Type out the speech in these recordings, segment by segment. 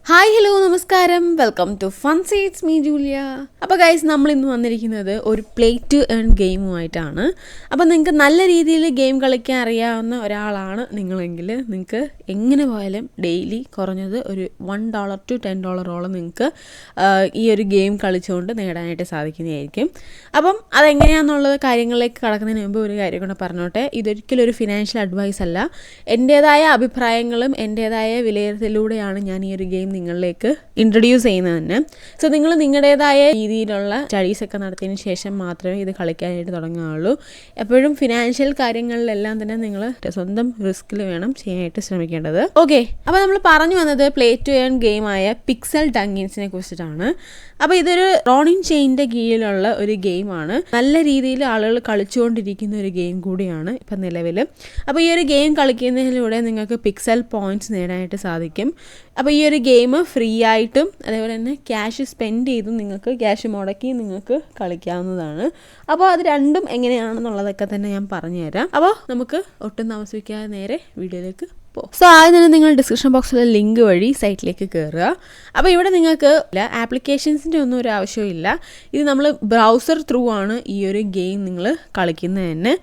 Hi hello നമസ്കാരം, welcome to fun seats me Julia. അപ്പോൾ guys, നമ്മൾ ഇന്ന് വന്നിരിക്കുന്നത് ഒരു പ്ലേ ടു ഏൺ ഗെയിമുമായിട്ടാണ്. അപ്പോൾ നിങ്ങൾക്ക് നല്ല രീതിയിൽ ഗെയിം കളിക്കാൻ അറിയാവുന്ന ഒരാളാണ് നിങ്ങളെങ്കിൽ നിങ്ങൾക്ക് എങ്ങനെ പോയാലും ഡെയിലി കുറഞ്ഞത് ഒരു $1 to $10 നിങ്ങൾക്ക് ഈ ഒരു ഗെയിം കളിച്ചുകൊണ്ട് നേടാനായിട്ട് സാധിക്കുന്നതായിരിക്കും. അപ്പം അതെങ്ങനെയാണെന്നുള്ളത് കാര്യങ്ങളിലേക്ക് കടക്കുന്നതിന് മുമ്പ് ഒരു കാര്യം കൂടെ പറഞ്ഞോട്ടെ. ഇതൊരിക്കലും ഒരു ഫിനാൻഷ്യൽ അഡ്വൈസ് അല്ല. എൻ്റേതായ അഭിപ്രായങ്ങളും എൻ്റേതായ വിലയിരുത്തലിലൂടെയാണ് ഞാൻ ഈ ഒരു ഗെയിം നിങ്ങളിലേക്ക് ഇൻട്രൊഡ്യൂസ് ചെയ്യുന്നത് തന്നെ. സോ നിങ്ങൾ നിങ്ങളുടേതായ രീതിയിലുള്ള സ്റ്റഡീസൊക്കെ നടത്തിയതിന് ശേഷം മാത്രമേ ഇത് കളിക്കാനായിട്ട് തുടങ്ങുകയുള്ളൂ. എപ്പോഴും ഫിനാൻഷ്യൽ കാര്യങ്ങളിലെല്ലാം തന്നെ നിങ്ങൾ സ്വന്തം റിസ്കിൽ വേണം ചെയ്യാനായിട്ട് ശ്രമിക്കേണ്ടത്. ഓക്കെ, അപ്പോൾ നമ്മൾ പറഞ്ഞു വന്നത് പ്ലേ ടു ഏൺ ഗെയിമായ പിക്സൽ ഡങ്കിൻസിനെ കുറിച്ചിട്ടാണ്. അപ്പോൾ ഇതൊരു റോണിൻ ചെയിൻ്റെ കീഴിലുള്ള ഒരു ഗെയിമാണ്. നല്ല രീതിയിൽ ആളുകൾ കളിച്ചുകൊണ്ടിരിക്കുന്ന ഒരു ഗെയിം കൂടിയാണ് ഇപ്പം നിലവിൽ. അപ്പോൾ ഈ ഒരു ഗെയിം കളിക്കുന്നതിലൂടെ നിങ്ങൾക്ക് പിക്സൽ പോയിൻറ്റ്സ് നേടാനായിട്ട് സാധിക്കും. അപ്പോൾ ഈ ഒരു ഗെയിം ഫ്രീ ആയിട്ടും അതേപോലെ തന്നെ ക്യാഷ് സ്പെൻഡ് ചെയ്തും നിങ്ങൾക്ക് ക്യാഷ് മുടക്കി നിങ്ങൾക്ക് കളിക്കാവുന്നതാണ്. അപ്പോൾ അത് രണ്ടും എങ്ങനെയാണെന്നുള്ളതൊക്കെ തന്നെ ഞാൻ പറഞ്ഞുതരാം. അപ്പോൾ നമുക്ക് ഒട്ടും താമസിക്കാതെ നേരെ വീഡിയോയിലേക്ക്. സോ ആദ്യം തന്നെ നിങ്ങൾ ഡിസ്ക്രിപ്ഷൻ ബോക്സിലെ ലിങ്ക് വഴി സൈറ്റിലേക്ക് കയറുക. അപ്പോൾ ഇവിടെ നിങ്ങൾക്ക് ആപ്ലിക്കേഷൻസിൻ്റെ ഒന്നും ഒരു ആവശ്യമില്ല. ഇത് നമ്മൾ ബ്രൗസർ ത്രൂ ആണ് ഈ ഒരു ഗെയിം നിങ്ങൾ കളിക്കുന്നത് തന്നെ.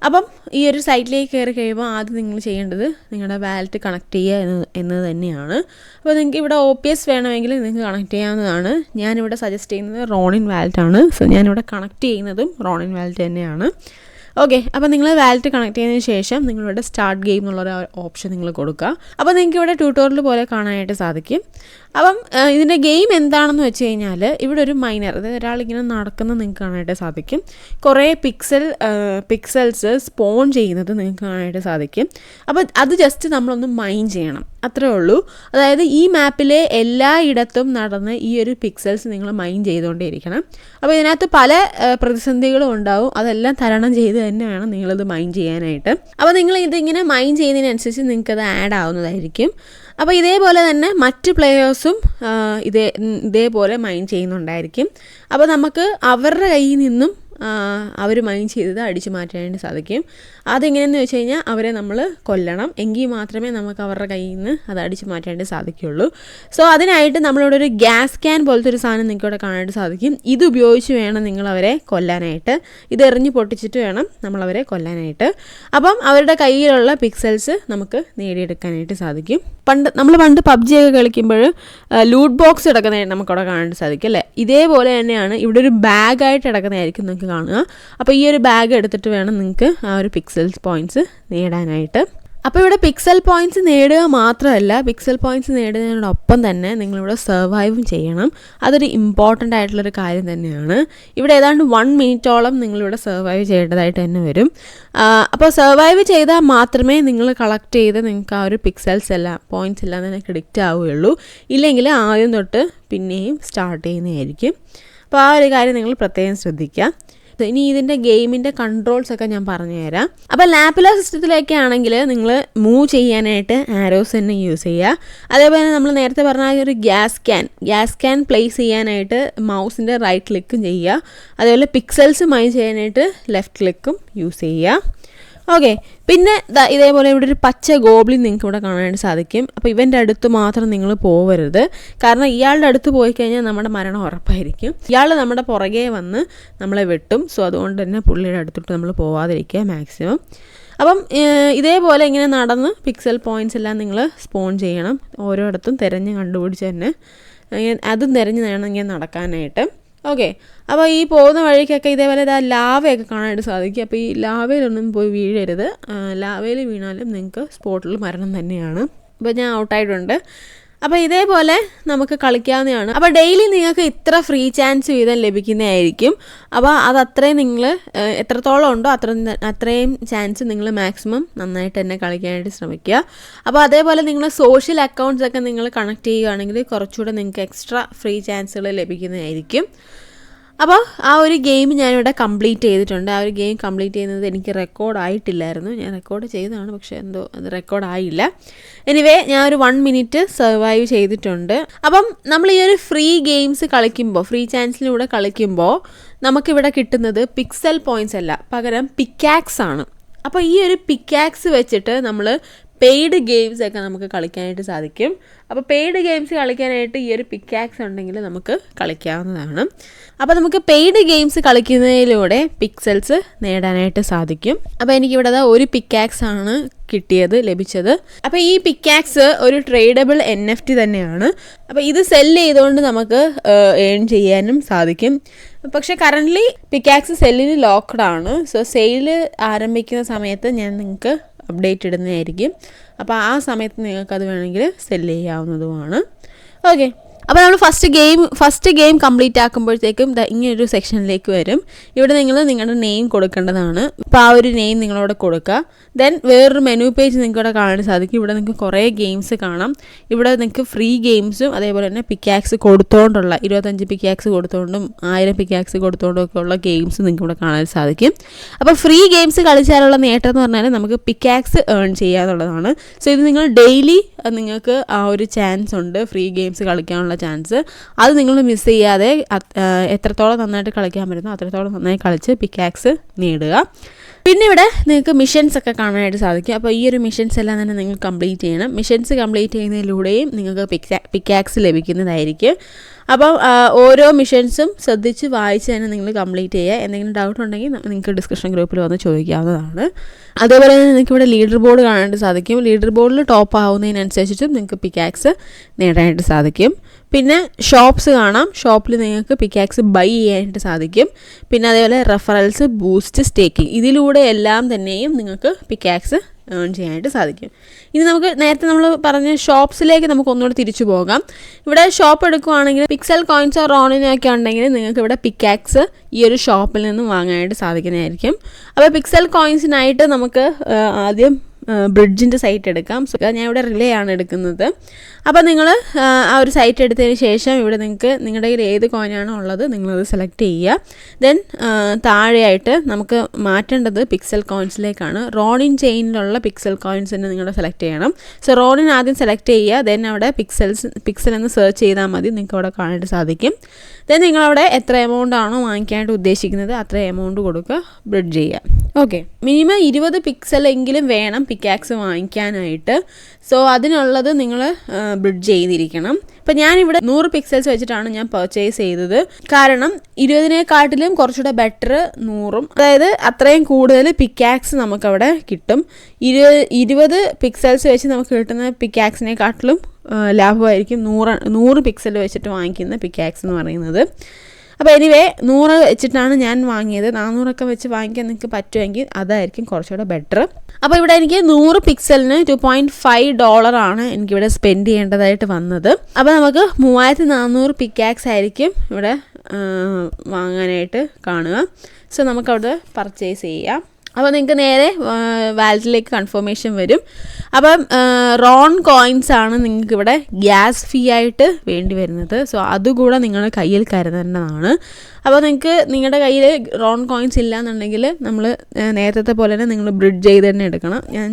അപ്പം ഈ ഒരു സൈറ്റിലേക്ക് കയറി കഴിയുമ്പോൾ ആദ്യം നിങ്ങൾ ചെയ്യേണ്ടത് നിങ്ങളുടെ വാലറ്റ് കണക്ട് ചെയ്യുക എന്നത് തന്നെയാണ്. അപ്പോൾ നിങ്ങൾക്ക് ഇവിടെ OPS വേണമെങ്കിൽ നിങ്ങൾക്ക് കണക്ട് ചെയ്യാവുന്നതാണ്. ഞാനിവിടെ സജസ്റ്റ് ചെയ്യുന്നത് റോണിൻ വാലറ്റാണ്. സോ ഞാനിവിടെ കണക്ട് ചെയ്യുന്നതും റോണിൻ വാലറ്റ് തന്നെയാണ്. ഓക്കെ, അപ്പോൾ നിങ്ങൾ വാലറ്റ് കണക്ട് ചെയ്തതിന് ശേഷം നിങ്ങളിവിടെ സ്റ്റാർട്ട് ഗെയിം എന്നുള്ളൊരു ഓപ്ഷൻ നിങ്ങൾ കൊടുക്കുക. അപ്പോൾ നിങ്ങൾക്ക് ഇവിടെ ട്യൂട്ടോറിയൽ പോലെ കാണാനായിട്ട് സാധിക്കും. അപ്പം ഇതിൻ്റെ ഗെയിം എന്താണെന്ന് വെച്ച് കഴിഞ്ഞാൽ ഇവിടെ ഒരു മൈനർ, അതായത് ഒരാളിങ്ങനെ നടക്കുന്നത് നിങ്ങൾക്ക് കാണാനായിട്ട് സാധിക്കും. കുറേ പിക്സൽസ് സ്പോൺ ചെയ്യുന്നത് നിങ്ങൾക്ക് കാണാനായിട്ട് സാധിക്കും. അപ്പോൾ അത് ജസ്റ്റ് നമ്മളൊന്ന് മൈൻ ചെയ്യണം, അത്രേ ഉള്ളൂ. അതായത് ഈ മാപ്പിലെ എല്ലായിടത്തും നടന്ന് ഈ ഒരു പിക്സൽസ് നിങ്ങൾ മൈൻ ചെയ്തുകൊണ്ടേയിരിക്കണം. അപ്പോൾ ഇതിനകത്ത് പല പ്രതിസന്ധികളും ഉണ്ടാവും. അതെല്ലാം തരണം ചെയ്ത് തന്നെ വേണം നിങ്ങളിത് മൈൻ ചെയ്യാനായിട്ട്. അപ്പോൾ നിങ്ങൾ ഇതിങ്ങനെ മൈൻ ചെയ്യുന്നതിനനുസരിച്ച് നിങ്ങൾക്കത് ആഡ് ആവുന്നതായിരിക്കും. അപ്പോൾ ഇതേപോലെ തന്നെ മറ്റ് പ്ലെയേഴ്സും ഇതേപോലെ മൈൻ ചെയ്യുന്നുണ്ടായിരിക്കും. അപ്പോൾ നമുക്ക് അവരുടെ കയ്യിൽ നിന്നും അവർ മൈൻ ചെയ്തത് അടിച്ചു മാറ്റാനായിട്ട് സാധിക്കും. അതെങ്ങനെയെന്ന് വെച്ച് കഴിഞ്ഞാൽ അവരെ നമ്മൾ കൊല്ലണം, എങ്കിൽ മാത്രമേ നമുക്ക് അവരുടെ കയ്യിൽ നിന്ന് അത് അടിച്ചു മാറ്റാനായിട്ട് സാധിക്കുകയുള്ളൂ. സോ അതിനായിട്ട് നമ്മളിവിടെ ഒരു ഗ്യാസ് ക്യാൻ പോലത്തെ ഒരു സാധനം നിങ്ങൾക്ക് ഇവിടെ കാണാനായിട്ട് സാധിക്കും. ഇത് ഉപയോഗിച്ച് വേണം നിങ്ങളവരെ കൊല്ലാനായിട്ട്. ഇത് എറിഞ്ഞ് പൊട്ടിച്ചിട്ട് വേണം നമ്മളവരെ കൊല്ലാനായിട്ട്. അപ്പം അവരുടെ കയ്യിലുള്ള പിക്സൽസ് നമുക്ക് നേടിയെടുക്കാനായിട്ട് സാധിക്കും. നമ്മൾ പണ്ട് PUBG ഒക്കെ കളിക്കുമ്പോൾ ലൂട്ട് ബോക്സ് കിടക്കുന്നതായിട്ട് നമുക്കവിടെ കാണാനായിട്ട് സാധിക്കും അല്ലേ. ഇതേപോലെ തന്നെയാണ് ഇവിടെ ഒരു ബാഗായിട്ട് കിടക്കുന്നതായിരിക്കും നിങ്ങൾക്ക് കാണുക. അപ്പോൾ ഈ ഒരു ബാഗ് എടുത്തിട്ട് വേണം നിങ്ങൾക്ക് ആ ഒരു പിക്സൽസ് പോയിൻറ്റ്സ് നേടാനായിട്ട്. അപ്പോൾ ഇവിടെ പിക്സൽ പോയിൻറ്റ്സ് നേടുക മാത്രമല്ല, പിക്സൽ പോയിൻറ്റ്സ് നേടുന്നതിനോടൊപ്പം തന്നെ നിങ്ങളിവിടെ സർവൈവും ചെയ്യണം. അതൊരു ഇമ്പോർട്ടൻ്റ് ആയിട്ടുള്ളൊരു കാര്യം തന്നെയാണ്. ഇവിടെ ഏതാണ്ട് 1 മിനിറ്റോളം നിങ്ങളിവിടെ സർവൈവ് ചെയ്യേണ്ടതായിട്ട് തന്നെ വരും. അപ്പോൾ സർവൈവ് ചെയ്താൽ മാത്രമേ നിങ്ങൾ കളക്ട് ചെയ്ത് നിങ്ങൾക്ക് ആ ഒരു പോയിൻറ്റ്സ് എല്ലാം തന്നെ ക്രെഡിറ്റ് ആവുകയുള്ളൂ. ഇല്ലെങ്കിൽ ആദ്യം തൊട്ട് പിന്നെയും സ്റ്റാർട്ട് ചെയ്യുന്നതായിരിക്കും. അപ്പോൾ ആ ഒരു കാര്യം നിങ്ങൾ പ്രത്യേകം ശ്രദ്ധിക്കുക. ഇനി ഇതിൻ്റെ ഗെയിമിൻ്റെ കൺട്രോൾസൊക്കെ ഞാൻ പറഞ്ഞുതരാം. അപ്പോൾ ലാപ്പില സിസ്റ്റത്തിലൊക്കെ ആണെങ്കിൽ നിങ്ങൾ മൂവ് ചെയ്യാനായിട്ട് ആരോസ് തന്നെ യൂസ് ചെയ്യുക. അതേപോലെ നമ്മൾ നേരത്തെ പറഞ്ഞ ഒരു ഗ്യാസ് ക്യാൻ പ്ലേസ് ചെയ്യാനായിട്ട് മൗസിൻ്റെ റൈറ്റ് ക്ലിക്കും ചെയ്യുക. അതേപോലെ പിക്സൽസ് മൈൻ ചെയ്യാനായിട്ട് ലെഫ്റ്റ് ക്ലിക്കും യൂസ് ചെയ്യുക. ഓക്കെ, പിന്നെ ഇതേപോലെ ഇവിടെ ഒരു പച്ച ഗോബ്ലിൻ നിങ്ങൾക്ക് ഇവിടെ കാണാനായിട്ട് സാധിക്കും. അപ്പോൾ ഇവൻ്റെ അടുത്ത് മാത്രം നിങ്ങൾ പോവരുത്, കാരണം ഇയാളുടെ അടുത്ത് പോയി കഴിഞ്ഞാൽ നമ്മുടെ മരണം ഉറപ്പായിരിക്കും. ഇയാൾ നമ്മുടെ പുറകെ വന്ന് നമ്മളെ വെട്ടും. സോ അതുകൊണ്ട് തന്നെ പുള്ളിയുടെ അടുത്തോട്ട് നമ്മൾ പോവാതിരിക്കുക മാക്സിമം. അപ്പം ഇതേപോലെ ഇങ്ങനെ നടന്ന് പിക്സൽ പോയിൻറ്റ്സ് എല്ലാം നിങ്ങൾ സ്പോൺ ചെയ്യണം. ഓരോയിടത്തും തിരഞ്ഞ് കണ്ടുപിടിച്ച് തന്നെ അതും തിരഞ്ഞ് വേണം ഇങ്ങനെ നടക്കാനായിട്ട്. ഓക്കെ, അപ്പോൾ ഈ പോകുന്ന വഴിക്കൊക്കെ ഇതേപോലെ ലാവയൊക്കെ കാണാനായിട്ട് സാധിക്കും. അപ്പോൾ ഈ ലാവയിലൊന്നും പോയി വീഴരുത്. ലാവയിൽ വീണാലും നിങ്ങൾക്ക് സ്പോട്ടിൽ മരണം തന്നെയാണ്. അപ്പോൾ ഞാൻ ഔട്ടായിട്ടുണ്ട്. അപ്പോൾ ഇതേപോലെ നമുക്ക് കളിക്കാവുന്നതാണ്. അപ്പോൾ ഡെയിലി നിങ്ങൾക്ക് ഇത്ര ഫ്രീ ചാൻസ് വീതം ലഭിക്കുന്നതായിരിക്കും. അപ്പോൾ അത് അത്രയും നിങ്ങൾ എത്രത്തോളം ഉണ്ടോ അത്രയും ചാൻസ് നിങ്ങൾ മാക്സിമം നന്നായിട്ട് തന്നെ കളിക്കാനായിട്ട് ശ്രമിക്കുക. അപ്പോൾ അതേപോലെ നിങ്ങൾ സോഷ്യൽ അക്കൗണ്ട്സ് ഒക്കെ നിങ്ങൾ കണക്ട് ചെയ്യുകയാണെങ്കിൽ കുറച്ചുകൂടെ നിങ്ങൾക്ക് എക്സ്ട്രാ ഫ്രീ ചാൻസുകൾ ലഭിക്കുന്നതായിരിക്കും. അപ്പോൾ ആ ഒരു ഗെയിം ഞാനിവിടെ കംപ്ലീറ്റ് ചെയ്തിട്ടുണ്ട്. ആ ഒരു ഗെയിം കംപ്ലീറ്റ് ചെയ്യുന്നത് എനിക്ക് റെക്കോർഡായിട്ടില്ലായിരുന്നു. ഞാൻ റെക്കോർഡ് ചെയ്തതാണ്, പക്ഷേ എന്തോ അത് റെക്കോർഡായില്ല. എനിവേ ഞാൻ ഒരു 1 മിനിറ്റ് സർവൈവ് ചെയ്തിട്ടുണ്ട്. അപ്പം നമ്മൾ ഈ ഒരു ഫ്രീ ഗെയിംസ് കളിക്കുമ്പോൾ, ഫ്രീ ചാൻസിലൂടെ കളിക്കുമ്പോൾ നമുക്കിവിടെ കിട്ടുന്നത് പിക്സൽ പോയിൻറ്റ്സ് അല്ല, പകരം പിക്കാക്സ് ആണ്. അപ്പോൾ ഈ ഒരു പിക്കാക്സ് വെച്ചിട്ട് നമ്മൾ പെയ്ഡ് ഗെയിംസ് ഒക്കെ നമുക്ക് കളിക്കാനായിട്ട് സാധിക്കും. അപ്പോൾ പെയ്ഡ് ഗെയിംസ് കളിക്കാനായിട്ട് ഈ ഒരു പിക്കാക്സ് ഉണ്ടെങ്കിൽ നമുക്ക് കളിക്കാവുന്നതാണ്. അപ്പോൾ നമുക്ക് പെയ്ഡ് ഗെയിംസ് കളിക്കുന്നതിലൂടെ പിക്സൽസ് നേടാനായിട്ട് സാധിക്കും. അപ്പോൾ എനിക്കിവിടെ ഒരു പിക്കാക്സ് ആണ് ലഭിച്ചത്. അപ്പോൾ ഈ പിക്കാക്സ് ഒരു ട്രേഡബിൾ NFT തന്നെയാണ്. അപ്പോൾ ഇത് സെല്ല് ചെയ്തുകൊണ്ട് നമുക്ക് ഏൺ ചെയ്യാനും സാധിക്കും. പക്ഷേ കറൻ്റ്ലി പിക്കാക്സ് സെല്ലിന് ലോക്ക്ഡ് ആണ്. സോ സെയിൽ ആരംഭിക്കുന്ന സമയത്ത് ഞാൻ നിങ്ങൾക്ക് അപ്ഡേറ്റ് ഇടുന്നതായിരിക്കും. അപ്പോൾ ആ സമയത്ത് നിങ്ങൾക്കത് വേണമെങ്കിൽ സെല്ല് ചെയ്യാവുന്നതുമാണ്. ഓക്കെ, അപ്പോൾ നമ്മൾ ഫസ്റ്റ് ഗെയിം കംപ്ലീറ്റ് ആക്കുമ്പോഴത്തേക്കും ഇങ്ങനൊരു സെക്ഷനിലേക്ക് വരും. ഇവിടെ നിങ്ങൾ നിങ്ങളുടെ നെയിം കൊടുക്കേണ്ടതാണ്. അപ്പോൾ ആ ഒരു നെയിം നിങ്ങളവിടെ കൊടുക്കുക. ദെൻ വേറൊരു മെനു പേജ് നിങ്ങൾക്ക് ഇവിടെ കാണാൻ സാധിക്കും. ഇവിടെ നിങ്ങൾക്ക് കുറേ ഗെയിംസ് കാണാം. ഇവിടെ നിങ്ങൾക്ക് ഫ്രീ ഗെയിംസും അതേപോലെ തന്നെ പിക്കാക്സ് കൊടുത്തുകൊണ്ടുള്ള 25 പിക്കാക്സ് കൊടുത്തുകൊണ്ടും 1000 പിക്കാക്സ് കൊടുത്തുകൊണ്ടും ഒക്കെ ഉള്ള ഗെയിംസ് നിങ്ങൾക്ക് ഇവിടെ കാണാൻ സാധിക്കും. അപ്പോൾ ഫ്രീ ഗെയിംസ് കളിച്ചാലുള്ള നേട്ടം എന്ന് പറഞ്ഞാൽ നമുക്ക് പിക്കാക്സ് ഏൺ ചെയ്യാന്നുള്ളതാണ്. സോ ഇത് നിങ്ങൾ ഡെയിലി നിങ്ങൾക്ക് ആ ഒരു ചാൻസ് ഉണ്ട്, ഫ്രീ ഗെയിംസ് കളിക്കാനുള്ള ചാൻസ്. അത് നിങ്ങൾ മിസ് ചെയ്യാതെ എത്രത്തോളം നന്നായിട്ട് കളിക്കാൻ പറ്റുന്നോ അത്രത്തോളം നന്നായി കളിച്ച് പിക്കാക്സ് നേടുക. പിന്നെ ഇവിടെ നിങ്ങൾക്ക് മിഷൻസ് ഒക്കെ കാണാനായിട്ട് സാധിക്കും. അപ്പോൾ ഈ ഒരു മിഷൻസ് എല്ലാം തന്നെ നിങ്ങൾ കംപ്ലീറ്റ് ചെയ്യണം. മിഷൻസ് കംപ്ലീറ്റ് ചെയ്യുന്നതിലൂടെയും നിങ്ങൾക്ക് പിക്കാക്സ് ലഭിക്കുന്നതായിരിക്കും. അപ്പം ഓരോ മിഷൻസും ശ്രദ്ധിച്ച് വായിച്ച് തന്നെ നിങ്ങൾ കംപ്ലീറ്റ് ചെയ്യുക. എന്തെങ്കിലും ഡൗട്ട് ഉണ്ടെങ്കിൽ നിങ്ങൾക്ക് ഡിസ്കഷൻ ഗ്രൂപ്പിൽ വന്ന് ചോദിക്കാവുന്നതാണ്. അതേപോലെ തന്നെ നിങ്ങൾക്ക് ഇവിടെ ലീഡർ ബോർഡ് കാണാനായിട്ട് സാധിക്കും. ലീഡർ ബോർഡിൽ ടോപ്പ് ആവുന്നതിനനുസരിച്ചിട്ടും നിങ്ങൾക്ക് പിക്കാക്സ് നേടാനായിട്ട് സാധിക്കും. പിന്നെ ഷോപ്സ് കാണാം. ഷോപ്പിൽ നിങ്ങൾക്ക് പിക്കാക്സ് ബൈ ചെയ്യാനായിട്ട് സാധിക്കും. പിന്നെ അതേപോലെ റെഫറൽസ്, ബൂസ്റ്റ്, സ്റ്റേക്കിംഗ്, ഇതിലൂടെ എല്ലാം തന്നെയും നിങ്ങൾക്ക് പിക്കാക്സ് ഏൺ ചെയ്യാനായിട്ട് സാധിക്കും. ഇനി നമുക്ക് നേരത്തെ നമ്മൾ പറഞ്ഞ ഷോപ്സിലേക്ക് നമുക്ക് ഒന്നുകൂടെ തിരിച്ചു പോകാം. ഇവിടെ ഷോപ്പ് എടുക്കുകയാണെങ്കിൽ പിക്സൽ കോയിൻസോ റോണിനൊക്കെ ഉണ്ടെങ്കിൽ നിങ്ങൾക്ക് ഇവിടെ പിക്കാക്സ് ഈ ഒരു ഷോപ്പിൽ നിന്ന് വാങ്ങാനായിട്ട് സാധിക്കുന്നതായിരിക്കും. അപ്പോൾ പിക്സൽ കോയിൻസിനായിട്ട് നമുക്ക് ആദ്യം ബ്രിഡ്ജിൻ്റെ സൈറ്റ് എടുക്കാം. സോ ഞാൻ ഇവിടെ റിലേ ആണ് എടുക്കുന്നത്. അപ്പോൾ നിങ്ങൾ ആ ഒരു സൈറ്റ് എടുത്തതിന് ശേഷം ഇവിടെ നിങ്ങൾക്ക് നിങ്ങളുടെ കയ്യിൽ ഏത് കോയിനാണോ ഉള്ളത് നിങ്ങളത് സെലക്ട് ചെയ്യുക. ദെൻ താഴെയായിട്ട് നമുക്ക് മാറ്റേണ്ടത് പിക്സൽ കോയിൻസിലേക്കാണ്. റോണിൻ ചെയിനിലുള്ള പിക്സൽ കോയിൻസ് തന്നെ നിങ്ങൾ സെലക്ട് ചെയ്യണം. സോ റോണിൻ ആദ്യം സെലക്ട് ചെയ്യുക. ദെൻ അവിടെ പിക്സൽ എന്ന് സെർച്ച് ചെയ്താൽ മതി, നിങ്ങൾക്ക് അവിടെ കാണാനായിട്ട് സാധിക്കും. ദെൻ നിങ്ങളവിടെ എത്ര എമൗണ്ട് ആണോ വാങ്ങിക്കാനായിട്ട് ഉദ്ദേശിക്കുന്നത് അത്ര എമൗണ്ട് കൊടുക്കുക, ബ്രിഡ്ജ് ചെയ്യുക. ഓക്കെ, മിനിമം 20 പിക്സലെങ്കിലും വേണം പിക്കാക്സ് വാങ്ങിക്കാനായിട്ട്. സോ അതിനുള്ളത് നിങ്ങൾ ബ്രിഡ്ജ് ചെയ്തിരിക്കണം. ഇപ്പം ഞാനിവിടെ 100 പിക്സൽസ് വെച്ചിട്ടാണ് ഞാൻ പർച്ചേസ് ചെയ്തത്. കാരണം 20-നെക്കാട്ടിലും കുറച്ചുകൂടെ ബെറ്റർ 100, അതായത് അത്രയും കൂടുതൽ പിക്കാക്സ് നമുക്കവിടെ കിട്ടും. 20 പിക്സൽസ് വെച്ച് നമുക്ക് കിട്ടുന്ന പിക്കാക്സിനെക്കാട്ടിലും ലാഭമായിരിക്കും 100 പിക്സൽ വെച്ചിട്ട് വാങ്ങിക്കുന്ന പിക്കാക്സ് എന്ന് പറയുന്നത്. അപ്പോൾ എനിവേ 100 വെച്ചിട്ടാണ് ഞാൻ വാങ്ങിയത്. 400 വെച്ച് വാങ്ങിക്കാൻ നിങ്ങൾക്ക് പറ്റുമെങ്കിൽ അതായിരിക്കും കുറച്ചുകൂടെ ബെറ്റർ. അപ്പോൾ ഇവിടെ എനിക്ക് 100 പിക്സലിന് $2.5 എനിക്കിവിടെ സ്പെൻഡ് ചെയ്യേണ്ടതായിട്ട് വന്നത്. അപ്പോൾ നമുക്ക് 3400 പിക്കാക്സ് ആയിരിക്കും ഇവിടെ വാങ്ങാനായിട്ട് കാണുക. സോ നമുക്കവിടെ പർച്ചേസ് ചെയ്യാം. അപ്പോൾ നിങ്ങൾക്ക് നേരെ വാലറ്റിലേക്ക് കൺഫർമേഷൻ വരും. അപ്പം റോൺ കോയിൻസ് ആണ് നിങ്ങൾക്കിവിടെ ഗ്യാസ് ഫീ ആയിട്ട് വേണ്ടി വരുന്നത്. സോ അതുകൂടെ നിങ്ങൾ കയ്യിൽ കരുതേണ്ടതാണ്. അപ്പോൾ നിങ്ങൾക്ക് നിങ്ങളുടെ കയ്യിൽ റോൺ കോയിൻസ് ഇല്ല എന്നുണ്ടെങ്കിൽ നമ്മൾ നേരത്തെ പോലെ തന്നെ നിങ്ങൾ ബ്രിഡ്ജ് ചെയ്ത് തന്നെ എടുക്കണം. ഞാൻ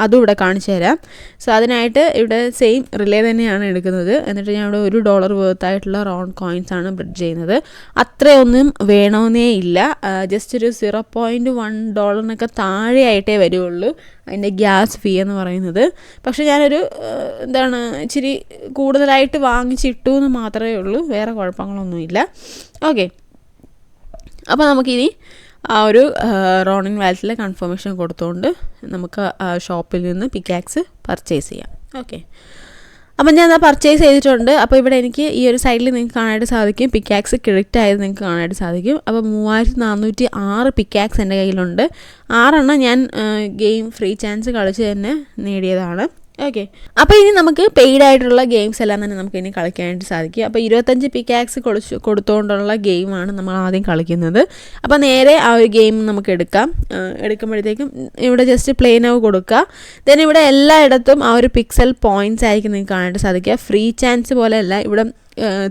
അതും ഇവിടെ കാണിച്ചു തരാം. സോ അതിനായിട്ട് ഇവിടെ സെയിം റിലേ തന്നെയാണ് എടുക്കുന്നത്. എന്നിട്ട് ഞാൻ ഇവിടെ $1 വേർത്തായിട്ടുള്ള റോൺ കോയിൻസ് ആണ് ബ്രിഡ്ജ് ചെയ്യുന്നത്. അത്രയൊന്നും വേണമെന്നേ ഇല്ല. ജസ്റ്റ് ഒരു $0.1 താഴെയായിട്ടേ വരുള്ളൂ അതിൻ്റെ ഗ്യാസ് ഫീ എന്ന് പറയുന്നത്. പക്ഷേ ഞാനൊരു ഇച്ചിരി കൂടുതലായിട്ട് വാങ്ങിച്ചിട്ടു എന്ന് മാത്രമേ ഉള്ളൂ, വേറെ കുഴപ്പങ്ങളൊന്നുമില്ല. ഓക്കെ, അപ്പോൾ നമുക്കിനി ആ ഒരു റോണിൻ വാലറ്റിലെ കൺഫർമേഷൻ കൊടുത്തുകൊണ്ട് നമുക്ക് ഷോപ്പിൽ നിന്ന് പിക്കാക്സ് പർച്ചേസ് ചെയ്യാം. ഓക്കെ, അപ്പം ഞാൻ പർച്ചേസ് ചെയ്തിട്ടുണ്ട്. അപ്പോൾ ഇവിടെ എനിക്ക് ഈ ഒരു സൈഡിൽ നിങ്ങൾക്ക് കാണാനായിട്ട് സാധിക്കും പിക്കാക്സ് ക്രെഡിറ്റ് ആയത് നിങ്ങൾക്ക് കാണാനായിട്ട് സാധിക്കും. അപ്പോൾ 3406 പിക്കാക്സ് എൻ്റെ കയ്യിലുണ്ട്. 6 ഞാൻ ഗെയിം ഫ്രീ ചാൻസ് കളിച്ച് തന്നെ നേടിയതാണ്. ഓക്കെ, അപ്പോൾ ഇനി നമുക്ക് പെയ്ഡ് ആയിട്ടുള്ള ഗെയിംസ് എല്ലാം തന്നെ നമുക്ക് ഇനി കളിക്കാനായിട്ട് സാധിക്കും. അപ്പോൾ 25 പിക്കാക്സ് കൊടുത്തുകൊണ്ടുള്ള ഗെയിമാണ് നമ്മൾ ആദ്യം കളിക്കുന്നത്. അപ്പോൾ നേരെ ആ ഒരു ഗെയിം നമുക്ക് എടുക്കുമ്പോഴത്തേക്കും ഇവിടെ ജസ്റ്റ് പ്ലേ നൗ കൊടുക്കുക. ദെൻ ഇവിടെ എല്ലായിടത്തും ആ ഒരു പിക്സൽ പോയിൻറ്റ്സ് ആയിരിക്കും നിങ്ങൾക്ക് കാണാനായിട്ട് സാധിക്കുക. ഫ്രീ ചാൻസ് പോലെയല്ല, ഇവിടെ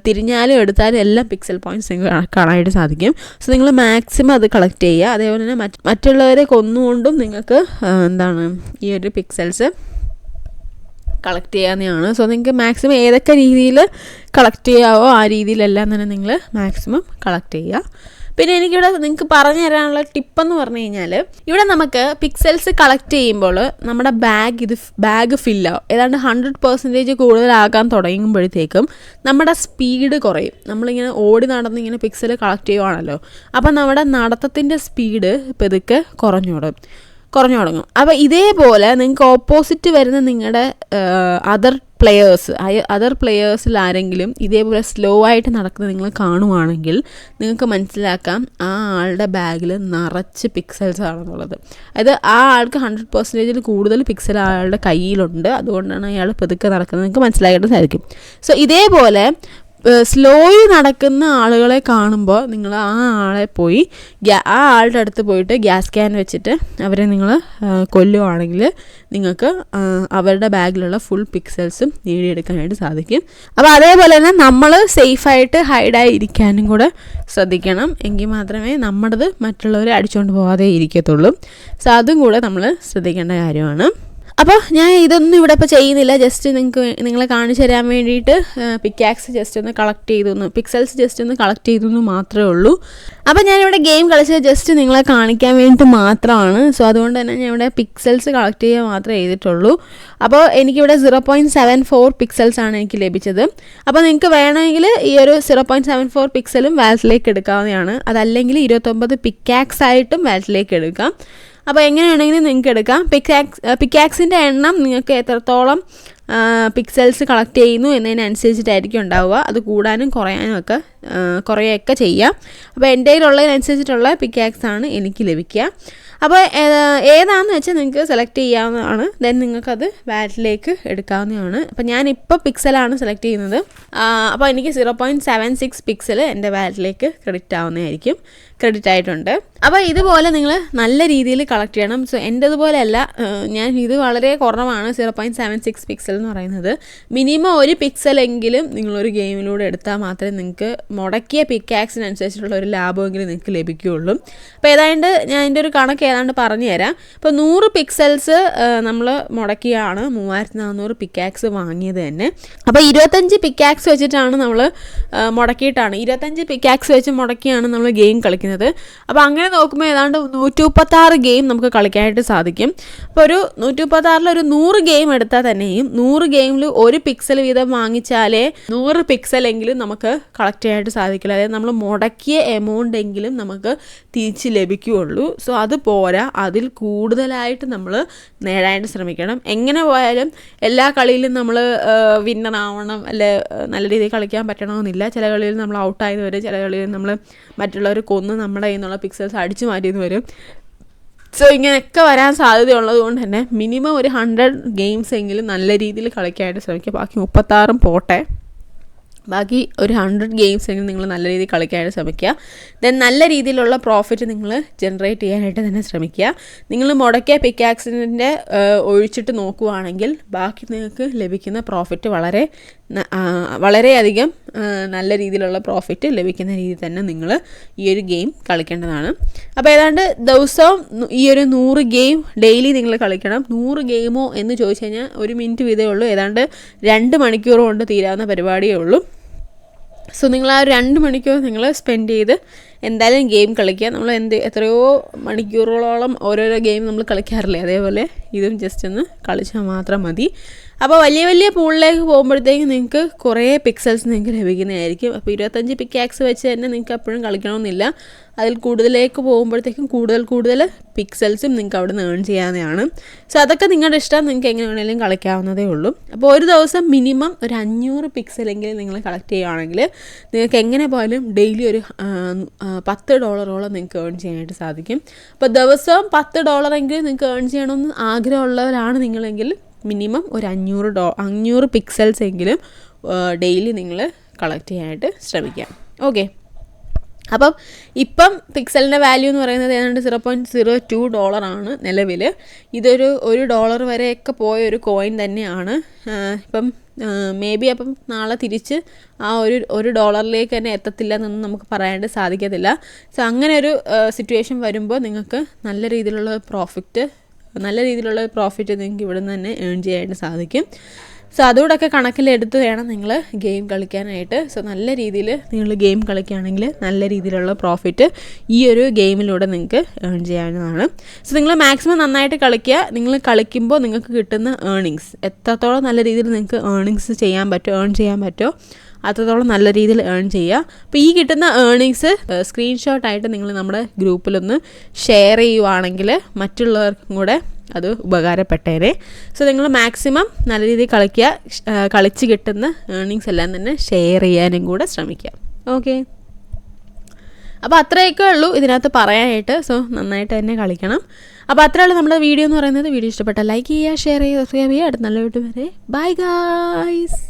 തിരിഞ്ഞാലും എടുത്താലും എല്ലാം പിക്സൽ പോയിൻറ്റ്സ് നിങ്ങൾക്ക് കാണാനായിട്ട് സാധിക്കും. സോ നിങ്ങൾ മാക്സിമം അത് കളക്ട് ചെയ്യുക. അതേപോലെ തന്നെ മറ്റുള്ളവരെ കൊന്നുകൊണ്ടും നിങ്ങൾക്ക് ഈ ഒരു പിക്സൽസ് കളക്ട് ചെയ്യാവുന്നതാണ്. സോ നിങ്ങൾക്ക് മാക്സിമം ഏതൊക്കെ രീതിയിൽ കളക്ട് ചെയ്യാവോ ആ രീതിയിലെല്ലാം തന്നെ നിങ്ങൾ മാക്സിമം കളക്ട് ചെയ്യുക. പിന്നെ എനിക്കിവിടെ നിങ്ങൾക്ക് പറഞ്ഞു തരാനുള്ള ടിപ്പെന്ന് പറഞ്ഞു കഴിഞ്ഞാൽ, ഇവിടെ നമുക്ക് പിക്സൽസ് കളക്ട് ചെയ്യുമ്പോൾ നമ്മുടെ ബാഗ് ഫില്ലാവും. ഏതാണ്ട് 100% കൂടുതലാകാൻ തുടങ്ങുമ്പോഴത്തേക്കും നമ്മുടെ സ്പീഡ് കുറയും. നമ്മളിങ്ങനെ ഓടി നടന്ന് ഇങ്ങനെ പിക്സൽ കളക്ട് ചെയ്യുവാണല്ലോ, അപ്പം നമ്മുടെ നടത്തത്തിൻ്റെ സ്പീഡ് പെതുക്കെ കുറഞ്ഞു തുടങ്ങും. അപ്പോൾ ഇതേപോലെ നിങ്ങൾക്ക് ഓപ്പോസിറ്റ് വരുന്ന നിങ്ങളുടെ അതർ പ്ലെയേഴ്സിൽ ആരെങ്കിലും ഇതേപോലെ സ്ലോ ആയിട്ട് നടക്കുന്നത് നിങ്ങൾ കാണുവാണെങ്കിൽ നിങ്ങൾക്ക് മനസ്സിലാക്കാം ആ ആളുടെ ബാഗിൽ നിറച്ച് പിക്സൽസ് ആണെന്നുള്ളത്. അതായത് ആ ആൾക്ക് 100% കൂടുതൽ പിക്സൽ ആളുടെ കയ്യിലുണ്ട്, അതുകൊണ്ടാണ് അയാൾ പെതുക്കെ നടക്കുന്നത് നിങ്ങൾക്ക് മനസ്സിലാക്കിയിട്ട് സാധിക്കും. സോ ഇതേപോലെ സ്ലോയിൽ നടക്കുന്ന ആളുകളെ കാണുമ്പോൾ നിങ്ങൾ ആ ആളെ പോയി ആ ആളുടെ അടുത്ത് പോയിട്ട് ഗ്യാസ് ക്യാൻ വെച്ചിട്ട് അവരെ നിങ്ങൾ കൊല്ലുവാണെങ്കിൽ നിങ്ങൾക്ക് അവരുടെ ബാഗിലുള്ള ഫുൾ പിക്സൽസും നേടിയെടുക്കാനായിട്ട് സാധിക്കും. അപ്പോൾ അതേപോലെ തന്നെ നമ്മൾ സേഫായിട്ട് ഹൈഡായി ഇരിക്കാനും കൂടെ ശ്രദ്ധിക്കണം. എങ്കിൽ മാത്രമേ നമ്മുടേത് മറ്റുള്ളവരെ അടിച്ചുകൊണ്ട് പോകാതെ ഇരിക്കത്തുള്ളൂ. സോ അതും കൂടെ നമ്മൾ ശ്രദ്ധിക്കേണ്ട കാര്യമാണ്. അപ്പോൾ ഞാൻ ഇതൊന്നും ഇവിടെ ഇപ്പോൾ ചെയ്യുന്നില്ല, ജസ്റ്റ് നിങ്ങളെ കാണിച്ചു തരാൻ വേണ്ടിയിട്ട് പിക്കാക്സ് ജസ്റ്റ് ഒന്ന് കളക്ട് ചെയ്തു, പിക്സൽസ് ജസ്റ്റ് ഒന്ന് കളക്ട് ചെയ്തു മാത്രമേ ഉള്ളൂ. അപ്പോൾ ഞാനിവിടെ ഗെയിം കളിച്ചത് ജസ്റ്റ് നിങ്ങളെ കാണിക്കാൻ വേണ്ടിയിട്ട് മാത്രമാണ്. സോ അതുകൊണ്ട് തന്നെ ഞാൻ ഇവിടെ പിക്സൽസ് കളക്ട് ചെയ്യാൻ മാത്രമേ ചെയ്തിട്ടുള്ളൂ. അപ്പോൾ എനിക്കിവിടെ 0.74 പിക്സൽസാണ് എനിക്ക് ലഭിച്ചത്. അപ്പോൾ നിങ്ങൾക്ക് വേണമെങ്കിൽ ഈ ഒരു 0.74 പിക്സലും വാലറ്റിലേക്ക് എടുക്കാവുന്നതാണ്. അതല്ലെങ്കിൽ 29 പിക്കാക്സ് ആയിട്ടും വാലറ്റിലേക്ക് എടുക്കാം. അപ്പോൾ എങ്ങനെയാണെങ്കിലും നിങ്ങൾക്ക് എടുക്കാം. പിക്കാക്സിൻ്റെ എണ്ണം നിങ്ങൾക്ക് എത്രത്തോളം പിക്സൽസ് കളക്ട് ചെയ്യുന്നു എന്നതിനനുസരിച്ചിട്ടായിരിക്കും ഉണ്ടാവുക. അത് കൂടാനും കുറയൊക്കെ ചെയ്യാം. അപ്പോൾ എൻ്റെ കയ്യിലുള്ളതിനനുസരിച്ചിട്ടുള്ള പിക്കാക്സാണ് എനിക്ക് ലഭിക്കുക. അപ്പോൾ ഏതാണെന്ന് വെച്ചാൽ നിങ്ങൾക്ക് സെലക്ട് ചെയ്യാവുന്നതാണ്. ദെൻ നിങ്ങൾക്കത് വാലറ്റിലേക്ക് എടുക്കാവുന്നതാണ്. അപ്പോൾ ഞാനിപ്പോൾ പിക്സലാണ് സെലക്ട് ചെയ്യുന്നത്. അപ്പോൾ എനിക്ക് 0.76 പിക്സൽ എൻ്റെ വാലറ്റിലേക്ക് ക്രെഡിറ്റ് ആയിട്ടുണ്ട്. അപ്പോൾ ഇതുപോലെ നിങ്ങൾ നല്ല രീതിയിൽ കളക്ട് ചെയ്യണം. സോ എൻ്റെതുപോലെയല്ല, ഇത് വളരെ കുറവാണ് 0.76 പിക്സൽ എന്ന് പറയുന്നത്. മിനിമം ഒരു പിക്സലെങ്കിലും നിങ്ങളൊരു ഗെയിമിലൂടെ എടുത്താൽ മാത്രമേ നിങ്ങൾക്ക് മുടക്കിയ പിക്കാക്സിനനുസരിച്ചിട്ടുള്ള ഒരു ലാഭമെങ്കിലും നിങ്ങൾക്ക് ലഭിക്കുകയുള്ളൂ. അപ്പോൾ ഏതാണ്ട് ഞാൻ എൻ്റെ ഒരു കണക്ക് ഏതാണ്ട് പറഞ്ഞു തരാം. ഇപ്പോൾ 100 പിക്സൽസ് നമ്മൾ മുടക്കിയാണ് 3400 പിക്കാക്സ് വാങ്ങിയത് തന്നെ. അപ്പോൾ 25 പിക്കാക്സ് വെച്ചിട്ടാണ് നമ്മൾ 25 പിക്കാക്സ് വെച്ച് മുടക്കിയാണ് നമ്മൾ ഗെയിം കളിക്കുന്നത്. അപ്പോൾ അങ്ങനെ നോക്കുമ്പോൾ ഏതാണ്ട് 136 ഗെയിം നമുക്ക് കളിക്കാനായിട്ട് സാധിക്കും. അപ്പോൾ ഒരു 136 ഒരു 100 ഗെയിം എടുത്താൽ തന്നെയും 100 ഗെയിമിൽ ഒരു പിക്സൽ വീതം വാങ്ങിച്ചാലേ 100 പിക്സലെങ്കിലും നമുക്ക് കളക്ട് ചെയ്യാനായിട്ട് സാധിക്കില്ല. അതായത് നമ്മൾ മുടക്കിയ എമൗണ്ട് എങ്കിലും നമുക്ക് തിരിച്ച് ലഭിക്കുകയുള്ളൂ. സോ അത് പോരാ, അതിൽ കൂടുതലായിട്ട് നമ്മൾ നേടാനായിട്ട് ശ്രമിക്കണം. എങ്ങനെ പോയാലും എല്ലാ കളിയിലും നമ്മൾ വിന്നർ ആവണം, അല്ലെ നല്ല രീതിയിൽ കളിക്കാൻ പറ്റണമെന്നില്ല. ചില കളിയിൽ നമ്മൾ ഔട്ടായെന്ന് വരും, ചില കളിയിൽ നമ്മൾ മറ്റുള്ളവർ കൊന്ന് നമ്മുടെ കയ്യിൽ നിന്നുള്ള പിക്സൽസ് അടിച്ചു മാറ്റിയെന്ന് വരും. സോ ഇങ്ങനെയൊക്കെ വരാൻ സാധ്യതയുള്ളത് കൊണ്ട് തന്നെ മിനിമം ഒരു 100 ഗെയിംസ് എങ്കിലും നല്ല രീതിയിൽ കളിക്കാനായിട്ട് ശ്രമിക്കുക. ബാക്കി 36 പോട്ടെ, ബാക്കി ഒരു 100 ഗെയിംസ് എങ്കിലും നിങ്ങൾ നല്ല രീതിയിൽ കളിക്കാനായിട്ട് ശ്രമിക്കുക. ദെൻ നല്ല രീതിയിലുള്ള പ്രോഫിറ്റ് നിങ്ങൾ ജനറേറ്റ് ചെയ്യാനായിട്ട് തന്നെ ശ്രമിക്കുക. നിങ്ങൾ മുടക്കിയ പിക്കാക്സിൻ്റെ ഒഴിച്ചിട്ട് നോക്കുകയാണെങ്കിൽ ബാക്കി നിങ്ങൾക്ക് ലഭിക്കുന്ന പ്രോഫിറ്റ് വളരെയധികം നല്ല രീതിയിലുള്ള പ്രോഫിറ്റ് ലഭിക്കുന്ന രീതിയിൽ തന്നെ നിങ്ങൾ ഈ ഒരു ഗെയിം കളിക്കേണ്ടതാണ്. അപ്പോൾ ഏതാണ്ട് ദിവസവും ഈ ഒരു 100 ഗെയിം ഡെയിലി നിങ്ങൾ കളിക്കണം. 100 ഗെയിമോ എന്ന് ചോദിച്ചു കഴിഞ്ഞാൽ 1 മിനിറ്റ് വീതമേ ഉള്ളൂ. ഏതാണ്ട് 2 മണിക്കൂർ കൊണ്ട് തീരാവുന്ന പരിപാടിയേ ഉള്ളൂ. സോ നിങ്ങൾ ആ 2 മണിക്കൂർ നിങ്ങൾ സ്പെൻഡ് ചെയ്ത് എന്തായാലും ഗെയിം കളിക്കുക. നമ്മൾ എത്രയോ മണിക്കൂറുകളോളം ഓരോരോ ഗെയിം നമ്മൾ കളിക്കാറില്ലേ, അതേപോലെ ഇതും ജസ്റ്റ് ഒന്ന് കളിച്ചാൽ മാത്രം മതി. അപ്പോൾ വലിയ പൂളിലേക്ക് പോകുമ്പോഴത്തേക്കും നിങ്ങൾക്ക് കുറേ പിക്സൽസ് നിങ്ങൾക്ക് ലഭിക്കുന്നതായിരിക്കും. അപ്പോൾ 25 പിക്കാക്സ് വെച്ച് തന്നെ നിങ്ങൾക്ക് എപ്പോഴും കളിക്കണമെന്നില്ല. അതിൽ കൂടുതലേക്ക് പോകുമ്പോഴത്തേക്കും കൂടുതൽ പിക്സൽസും നിങ്ങൾക്ക് അവിടെ നിന്ന് ഏൺ ചെയ്യാവുന്നതാണ്. സോ അതൊക്കെ നിങ്ങളുടെ ഇഷ്ടം, നിങ്ങൾക്ക് എങ്ങനെ വേണമെങ്കിലും കളിക്കാവുന്നതേ ഉള്ളൂ. അപ്പോൾ ഒരു ദിവസം മിനിമം ഒരു 500 പിക്സലെങ്കിലും നിങ്ങൾ കളക്ട് ചെയ്യുകയാണെങ്കിൽ നിങ്ങൾക്ക് എങ്ങനെ പോയാലും ഡെയിലി ഒരു $10 നിങ്ങൾക്ക് ഏൺ ചെയ്യാനായിട്ട് സാധിക്കും. അപ്പോൾ ദിവസവും $10 എങ്കിലും നിങ്ങൾക്ക് ഏൺ ചെയ്യണമെന്ന് ആഗ്രഹമുള്ളവരാണ് നിങ്ങളെങ്കിൽ മിനിമം ഒരു 500 പിക്സൽസ് എങ്കിലും ഡെയിലി നിങ്ങൾ കളക്ട് ചെയ്യാനായിട്ട് ശ്രമിക്കാം. ഓക്കെ, അപ്പം ഇപ്പം പിക്സലിൻ്റെ വാല്യൂ എന്ന് പറയുന്നത് ഏതാണ്ട് $0.02 ആണ് നിലവിൽ. ഇതൊരു $1 വരെയൊക്കെ പോയ ഒരു കോയിൻ തന്നെയാണ്. ഇപ്പം മേ ബി അപ്പം നാളെ തിരിച്ച് ആ $1 തന്നെ എത്തത്തില്ല എന്നൊന്നും നമുക്ക് പറയാനായിട്ട് സാധിക്കത്തില്ല. സോ അങ്ങനെ ഒരു സിറ്റുവേഷൻ വരുമ്പോൾ നിങ്ങൾക്ക് നല്ല രീതിയിലുള്ള പ്രോഫിറ്റ് നല്ല രീതിയിലുള്ള പ്രോഫിറ്റ് നിങ്ങൾക്ക് ഇവിടെ നിന്ന് തന്നെ ഏൺ ചെയ്യാനായിട്ട് സാധിക്കും. സോ അതുകൂടെയൊക്കെ കണക്കിലെടുത്ത് വേണം നിങ്ങൾ ഗെയിം കളിക്കാനായിട്ട്. സോ നല്ല രീതിയിൽ നിങ്ങൾ ഗെയിം കളിക്കുകയാണെങ്കിൽ നല്ല രീതിയിലുള്ള പ്രോഫിറ്റ് ഈ ഒരു ഗെയിമിലൂടെ നിങ്ങൾക്ക് ഏൺ ചെയ്യാവുന്നതാണ്. സോ നിങ്ങൾ മാക്സിമം നന്നായിട്ട് കളിക്കുക. നിങ്ങൾ കളിക്കുമ്പോൾ നിങ്ങൾക്ക് കിട്ടുന്ന ഏർണിങ്സ് എത്രത്തോളം നല്ല രീതിയിൽ നിങ്ങൾക്ക് ഏൺ ചെയ്യാൻ പറ്റുമോ അത്രത്തോളം നല്ല രീതിയിൽ ഏൺ ചെയ്യുക. അപ്പോൾ ഈ കിട്ടുന്ന ഏർണിങ്സ് സ്ക്രീൻഷോട്ടായിട്ട് നിങ്ങൾ നമ്മുടെ ഗ്രൂപ്പിലൊന്ന് ഷെയർ ചെയ്യുവാണെങ്കിൽ മറ്റുള്ളവർക്കും കൂടെ അത് ഉപകാരപ്പെട്ടേനെ. സോ നിങ്ങൾ മാക്സിമം നല്ല രീതിയിൽ കളിക്കുക. കളിച്ച് കിട്ടുന്ന ഏർണിങ്സ് എല്ലാം തന്നെ ഷെയർ ചെയ്യാനും കൂടെ ശ്രമിക്കുക. ഓക്കെ, അപ്പോൾ അത്രയൊക്കെ ഉള്ളൂ ഇതിനകത്ത് പറയാനായിട്ട്. സോ നന്നായിട്ട് തന്നെ കളിക്കണം. അപ്പോൾ അത്രയുള്ളൂ നമ്മുടെ വീഡിയോ എന്ന് പറയുന്നത്. വീഡിയോ ഇഷ്ടപ്പെട്ടാൽ ലൈക്ക് ചെയ്യുക, ഷെയർ ചെയ്യുക, സബ്സ്ക്രൈബ് ചെയ്യുക. അടുത്ത നല്ല വീഡിയോ വരെ ബൈ ഗായ്സ്.